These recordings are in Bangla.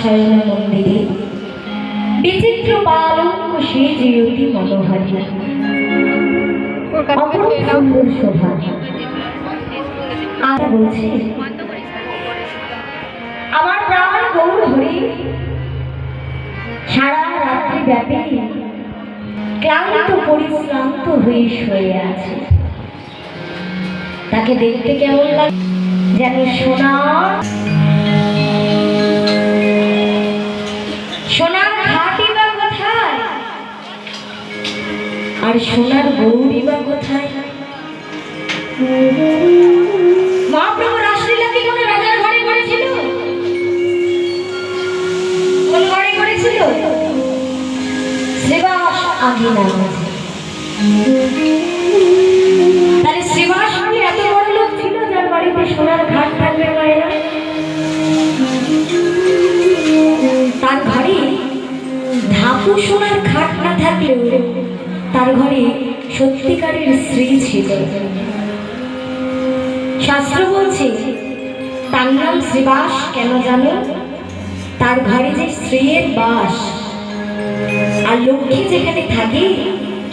শয়ন মন্দিরে বিচিত্র পালঙ্ক সেজে অতি মনোহারী সুন্দর শোভা। আর বলছে আমার প্রাণ গৌর হরি সারা রাত্রি ব্যাপী ক্লান্ত পরিশ্রান্ত হয়ে শুয়ে আছে। তাকে দেখতে কেমন লাগে যেন সোনার ঘাটি বা কোথায়, আর সোনার গৌরী বা কোথায়? মহাপ্রভু রাসলীলা কি কোনো রাজার ঘরে করেছিল? কোন ঘরে করেছিল? শ্রীবাস আঙিনা। তাহলে শ্রীবাস এত বড় লোক ছিল যার বাড়িতে সোনার ঘাট থাকবে মায়েরা? তার ঘরে ধাপু সোনার খাট না থাকলেও তার ঘরে সত্যিকারের স্ত্রী ছিল। শাস্ত্র বলছে তার নাম শ্রীবাস। কেন জানো? তার ঘরে যে স্ত্রীর বাস, আর লক্ষ্মী যেখানে থাকে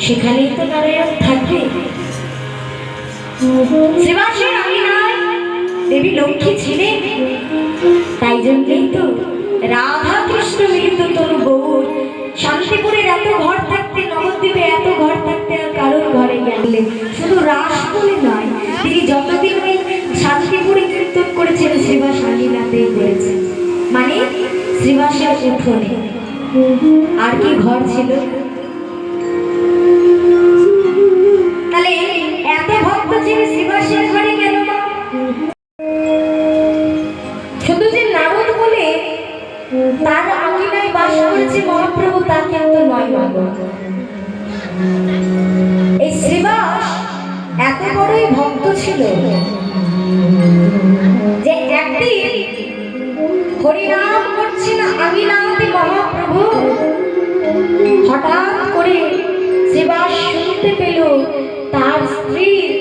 সেখানেই তো নারায়ণ থাকবে। শ্রীবাসের আঙিনায় দেবী লক্ষ্মী ছিলেন। তাই জন্যই তো রাধা কৃষ্ণ মিলিত তরু গৌর শান্তিপুরের এত ঘর থাকতে, নবদ্বীপে এত ঘর থাকতে আর কারোর ঘরে গেলেন। শুধু রাস বলে নয়, তিনি যতদিন ওই শান্তিপুরে কীর্তন করেছেন শ্রীবাস আঙিনাতেই করেছেন। মানে শ্রীবাসের উঠোনে আর কি ঘর ছিল? তাহলে এত ভক্ত ছিল শ্রীবাসের ঘরে কেন? শুধু যে নারদ বলে তার আঙিনায় বাস করেছে মহাপ্রভু তা কিন্তু নয়। এই শ্রীবাস এত বড়ই ভক্ত ছিল যে একদিন হরিনাম করছেন আঙিনাতে মহাপ্রভু, হঠাৎ করে শ্রীবাস শুনতে পেল তার স্ত্রীর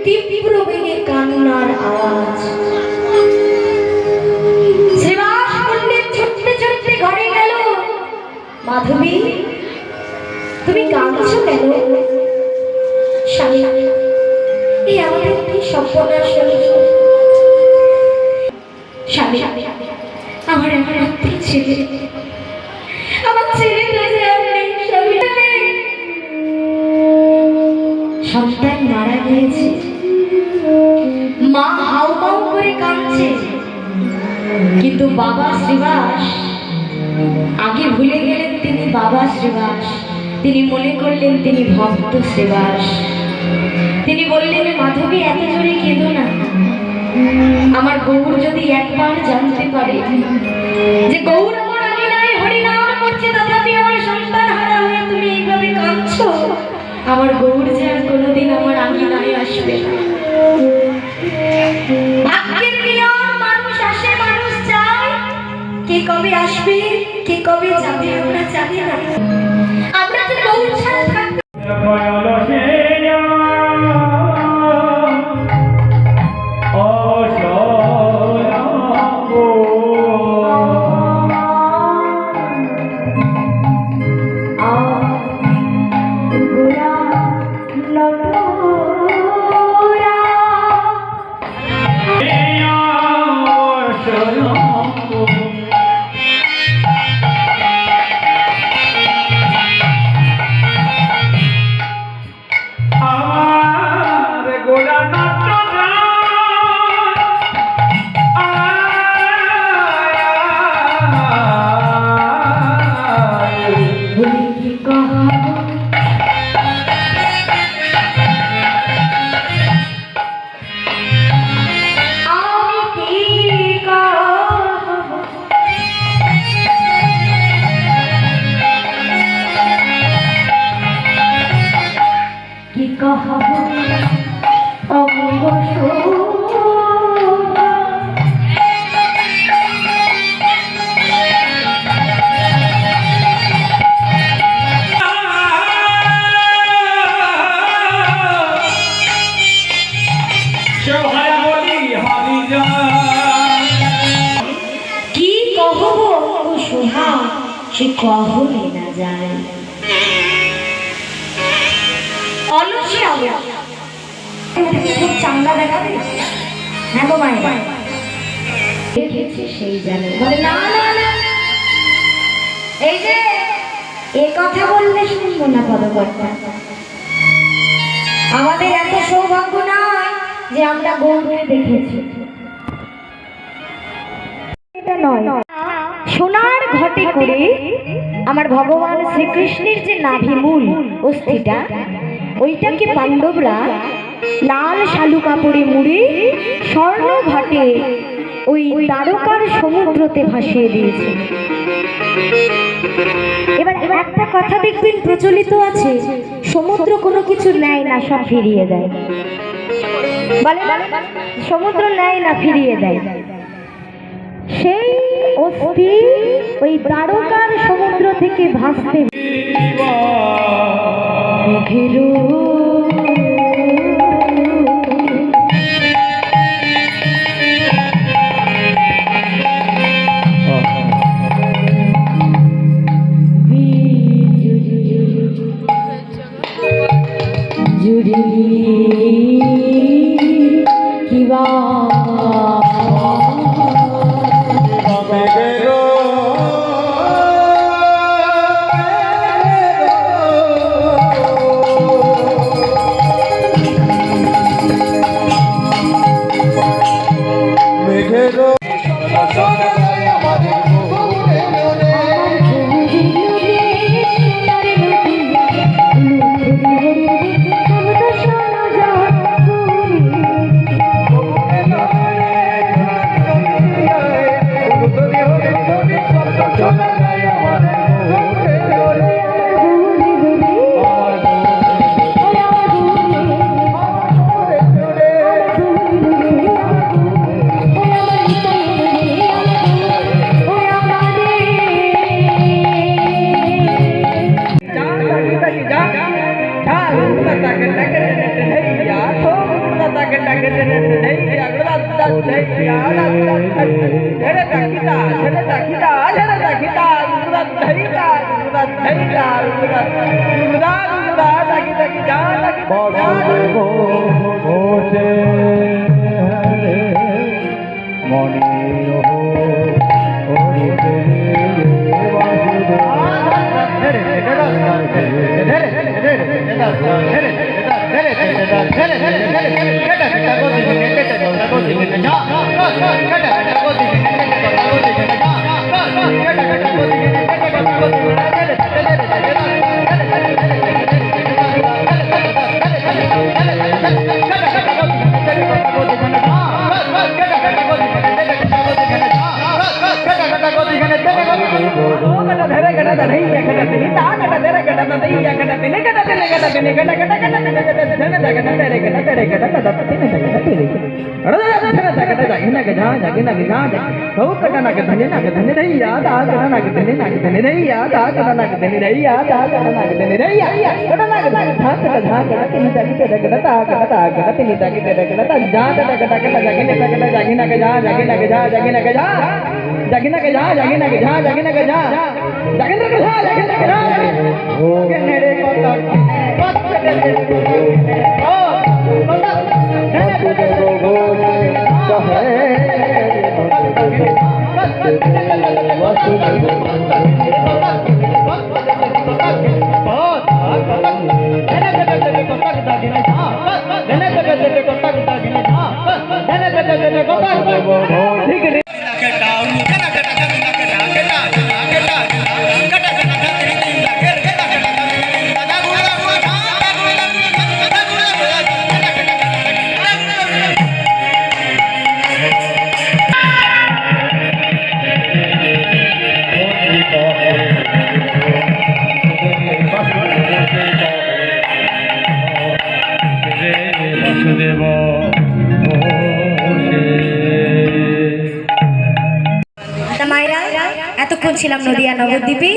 তীব্র বেগে কান্নার আওয়াজ। শ্রীবাস বললেন, ছুটতে ছুটতে ঘরে গেল, মাধবী তুমি কাঁদছো কেন? স্বামী, এই আমাদের কি সর্বনাশ হলো? স্বামী, আমার একমাত্র ছেলে, আমার ছেলে সন্তান মারা গিয়েছে। মা হাউ মাউ করে কাঁদছে, কিন্তু বাবা শ্রীবাস আগে ভুলে গেলেন তিনি বাবা শ্রীবাস। তিনি মনে করলেন তিনি ভক্ত শ্রীবাস। তিনি বললেন, মাধবী এত জোরে কেঁদো না। আমার গৌর যদি একবার জানতে পারে যে গৌর আমার আঙিনায় হরিনাম করছে, তথাপি আমার সন্তান হারা হয়ে তুমি এইভাবে কাঁদছো, আমার গৌর যে আর কোনোদিন আমার আঙিনায় আসবে না। ভাগ্যের নিয়ম, মানুষ আসে মানুষ যায়, কে কবে আসবে কে কবে যাবে আমরা জানি না। আমরা যে গৌর ছাড়া থাকতে ইহা সে কখনই না যায়। অলসী আমরা খুব চাঙ্গা দেখাবে। হ্যাঁ গো মায়ের দেখেছি সেই জানে। বলে না না না, এই যে এ কথা বললে শুনবো না পদকর্তা। আমাদের এত সৌভাগ্য নয় যে আমরা গৌরকে দেখেছি, এটা নয়। সোনার ঘটে করে আমার ভগবান শ্রীকৃষ্ণের যে নাভিমূল অস্থিটা, ওইটাকে পাণ্ডবরা লাল শালু কাপড়ে মুড়ে স্বর্ণ ঘাটে ওই দ্বারকার সমুদ্রতে ভাসিয়ে দিয়েছে। এবার একটা কথা দেখবেন প্রচলিত আছে, সমুদ্র কোনো কিছু নেয় না, সব ফিরিয়ে দেয়। বলে না, সমুদ্র নেয় না, ফিরিয়ে দেয়। সেই অস্থি ওই দ্বারকার সমুদ্র থেকে ভাসতে মেঘেরও জুড়ি কিবা এতক্ষণ ছিলাম নদিয়া নবদ্বীপে।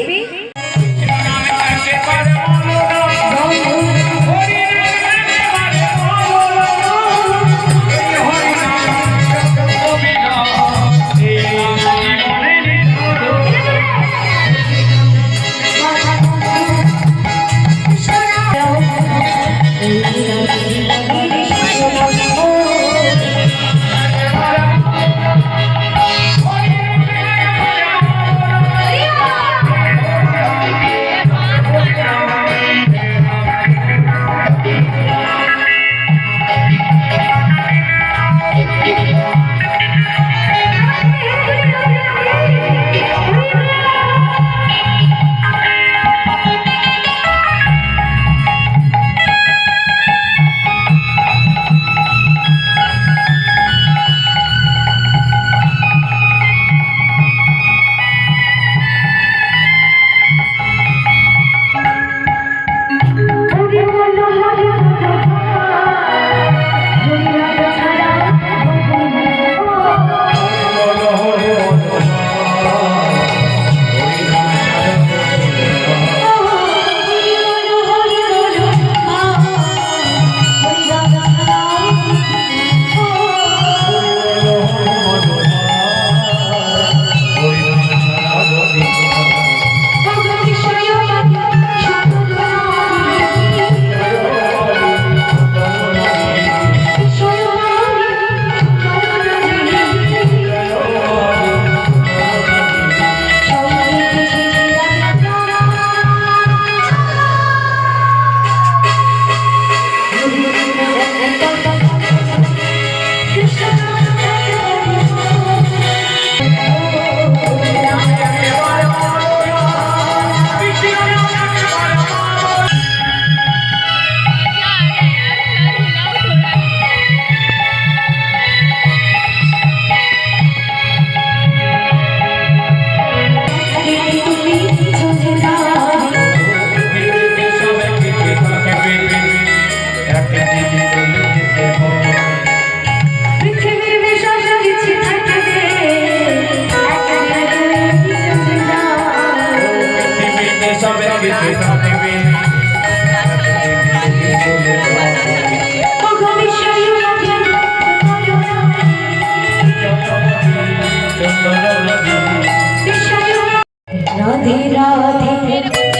राधे राधे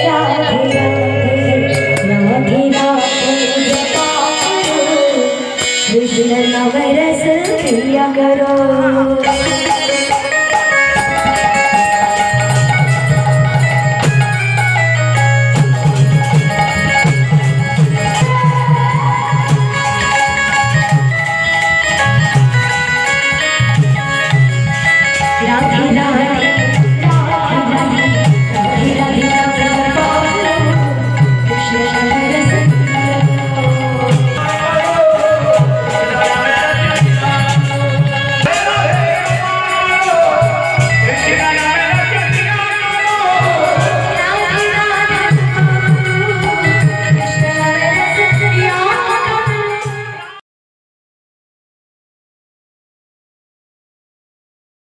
राधे राधे राधे जपा कृष्ण नवरस प्रिया करो राधे राधे